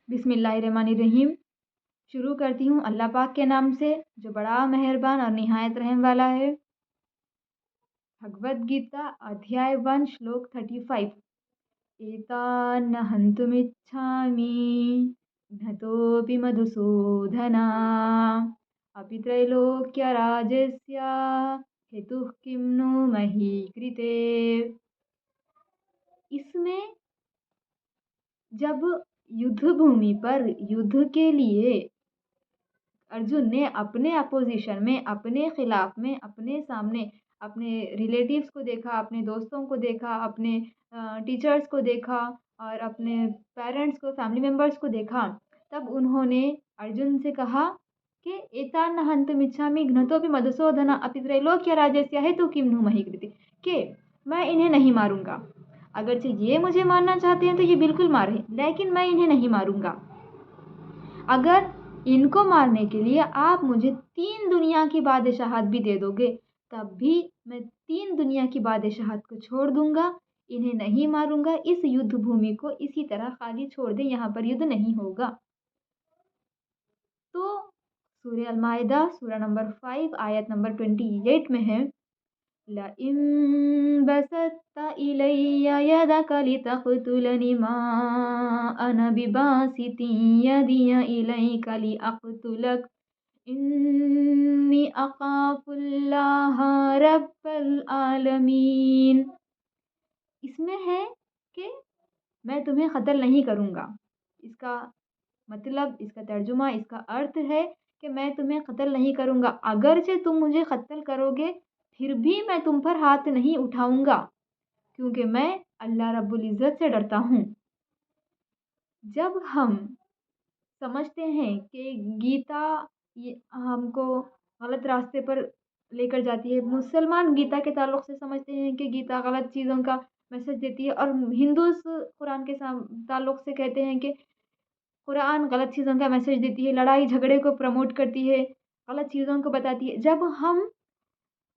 बिस्मिल्लाहिर्रहमानिर्रहीम। शुरू करती हूँ अल्लाह पाक के नाम से जो बड़ा मेहरबान और निहायत रहम वाला है। भगवद गीता अध्याय 1 श्लोक 35। एतान्न हन्तुमिच्छामि घ्नतोऽपि मधुसूदना अपि त्रैलोक्यराजस्य हेतुः किं नु मही कृते। इसमें जब युद्ध भूमि पर युद्ध के लिए अर्जुन ने अपने अपोजिशन में, अपने खिलाफ में, अपने सामने अपने रिलेटिव्स को देखा, अपने दोस्तों को देखा, अपने टीचर्स को देखा और अपने पेरेंट्स को, फैमिली मेम्बर्स को देखा, तब उन्होंने अर्जुन से कहा कि एतान्न हन्तुमिच्छामि घ्नतोऽपि मधुसूदन अपि त्रैलोक्य राज्यस्य हेतु किं नु मही कृते, कि मैं इन्हें नहीं मारूंगा। अगरचे ये मुझे मारना चाहते हैं तो ये बिल्कुल मारें, लेकिन मैं इन्हें नहीं मारूंगा। अगर इनको मारने के लिए आप मुझे 3 दुनिया की बादशाहत भी दे दोगे, तब भी मैं 3 दुनिया की बादशाहत को छोड़ दूंगा, इन्हें नहीं मारूंगा। इस युद्ध भूमि को इसी तरह खाली छोड़ दें, यहाँ पर युद्ध नहीं होगा। तो सूरह अल-माइदा सूरह नंबर 5 आयत नंबर 28 में है, लइन बसत्त इलैया यदक लितक़्तुलनी मा अना बिबासितिन यदिया इलैका लिअक़्तुलक इन्नी अख़ाफ़ुल्लाह रब्बल आलमीन। इसमें है कि मैं तुम्हें कत्ल नहीं करूँगा। इसका मतलब, इसका तर्जुमा, इसका अर्थ है कि मैं तुम्हें कत्ल नहीं करूँगा। अगरचे तुम मुझे कत्ल करोगे फिर भी मैं तुम पर हाथ नहीं उठाऊँगा, क्योंकि मैं अल्लाह रब्बुल इज़्ज़त से डरता हूँ। जब हम समझते हैं कि गीता ये हमको गलत रास्ते पर लेकर जाती है, मुसलमान गीता के ताल्लुक़ से समझते हैं कि गीता गलत चीज़ों का मैसेज देती है, और हिंदूज़ कुरान के ताल्लुक़ से कहते हैं कि कुरान गलत चीज़ों का मैसेज देती है, लड़ाई झगड़े को प्रमोट करती है, गलत चीज़ों को बताती है। जब हम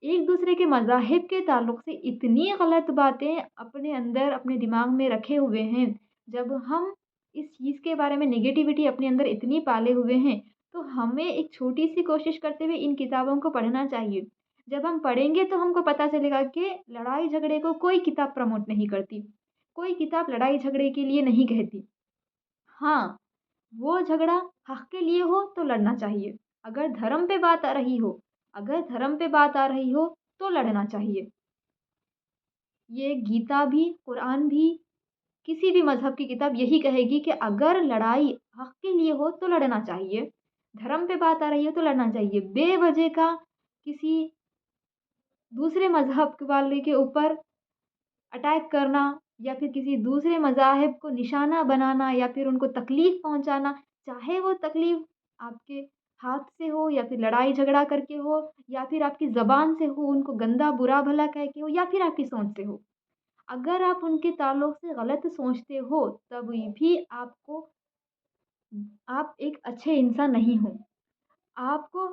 एक दूसरे के मज़ाहिब के ताल्लुक़ से इतनी गलत बातें अपने अंदर, अपने दिमाग में रखे हुए हैं, जब हम इस चीज़ के बारे में नेगेटिविटी अपने अंदर इतनी पाले हुए हैं, तो हमें एक छोटी सी कोशिश करते हुए इन किताबों को पढ़ना चाहिए। जब हम पढ़ेंगे तो हमको पता चलेगा कि लड़ाई झगड़े को कोई किताब प्रमोट नहीं करती, कोई किताब लड़ाई झगड़े के लिए नहीं कहती। हाँ, वो झगड़ा हक़ के लिए हो तो लड़ना चाहिए। अगर धर्म पे बात आ रही हो, तो लड़ना चाहिए। ये गीता भी, कुरान भी, किसी भी मज़हब की किताब यही कहेगी कि अगर लड़ाई हक़ के लिए हो तो लड़ना चाहिए, धर्म पे बात आ रही हो तो लड़ना चाहिए। बेवजह का किसी दूसरे मज़हब वाले के ऊपर अटैक करना या फिर किसी दूसरे मज़ाहिब को निशाना बनाना या फिर उनको तकलीफ़ पहुँचाना, चाहे वो तकलीफ़ आपके हाथ से हो या फिर लड़ाई झगड़ा करके हो या फिर आपकी ज़बान से हो, उनको गंदा बुरा भला कह के हो या फिर आपकी सोच से हो। अगर आप उनके ताल्लुक़ से गलत सोचते हो तभी भी आप एक अच्छे इंसान नहीं हो। आपको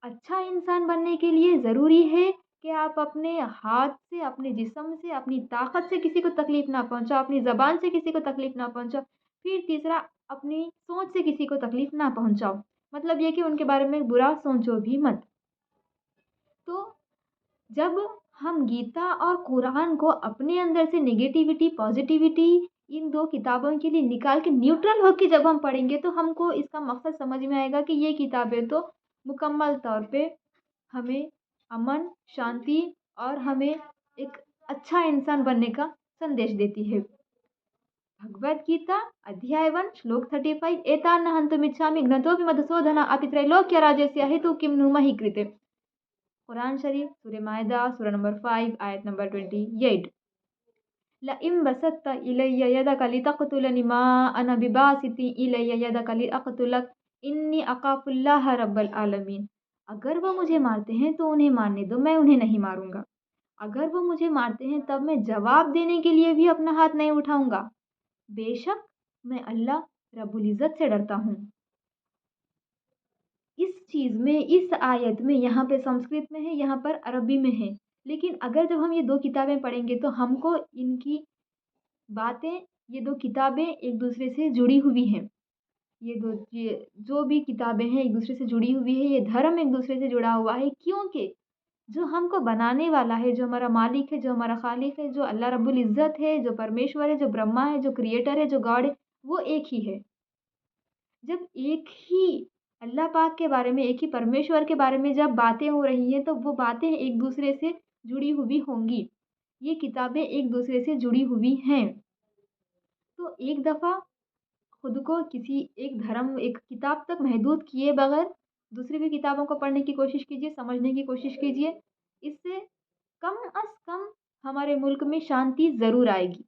अच्छा इंसान बनने के लिए ज़रूरी है कि आप अपने हाथ से, अपने जिस्म से, अपनी ताकत से किसी को तकलीफ़ ना पहुँचाओ, अपनी ज़बान से किसी को तकलीफ़ ना पहुँचाओ। फिर तीसरा, अपनी सोच से किसी को तकलीफ़ ना पहुँचाओ। मतलब ये कि उनके बारे में बुरा सोचो भी मत। तो जब हम गीता और कुरान को अपने अंदर से नेगेटिविटी, पॉजिटिविटी इन 2 किताबों के लिए निकाल के न्यूट्रल होके जब हम पढ़ेंगे तो हमको इसका मकसद समझ में आएगा कि ये किताबें तो मुकम्मल तौर पे हमें अमन, शांति और हमें एक अच्छा इंसान बनने का संदेश देती है। भगवद गीता अध्याय 1 श्लोक 35 एतान्न हन्तुमिच्छामि घ्नतोऽपि मधुसूदन अपि त्रैलोक्य राज्यस्य हेतुः किं नु मही कृते। कुरान शरीफ सूरह माइदा सूरह नंबर 5 आयत नंबर 28। लइन बसत्त इलैया यदक लितक़्तुलनी मा अना बिबासितिन इलैया यदक लिअक़्तुलक इन्नी अख़ाफ़ुल्लाह रब्बल आलमीन। अगर वो मुझे मारते हैं तो उन्हें मारने दो, मैं उन्हें नहीं मारूंगा। अगर वो मुझे मारते हैं तब मैं जवाब देने के लिए भी अपना हाथ नहीं उठाऊंगा। बेशक मैं अल्लाह रब्बुल इज़्ज़त से डरता हूँ। इस चीज़ में, इस आयत में, यहाँ पे संस्कृत में है, यहाँ पर अरबी में है, लेकिन अगर जब हम ये 2 किताबें पढ़ेंगे तो हमको इनकी बातें, ये 2 किताबें एक दूसरे से जुड़ी हुई हैं। ये जो भी किताबें हैं एक दूसरे से जुड़ी हुई है, ये धर्म एक दूसरे से जुड़ा हुआ है, क्योंकि जो हमको बनाने वाला है, जो हमारा मालिक है, जो हमारा खालिक है, जो अल्लाह रब्बुल इज़्ज़त है, जो परमेश्वर है, जो ब्रह्मा है, जो क्रिएटर है, जो गॉड है, वो एक ही है। जब एक ही अल्लाह पाक के बारे में, एक ही परमेश्वर के बारे में जब बातें हो रही हैं, तो वो बातें एक दूसरे से जुड़ी हुई होंगी। ये किताबें एक दूसरे से जुड़ी हुई हैं। तो एक दफ़ा खुद को किसी एक धर्म, एक किताब तक महदूद किए बगैर दूसरी भी किताबों को पढ़ने की कोशिश कीजिए, समझने की कोशिश कीजिए। इससे कम अज़ कम हमारे मुल्क में शांति ज़रूर आएगी।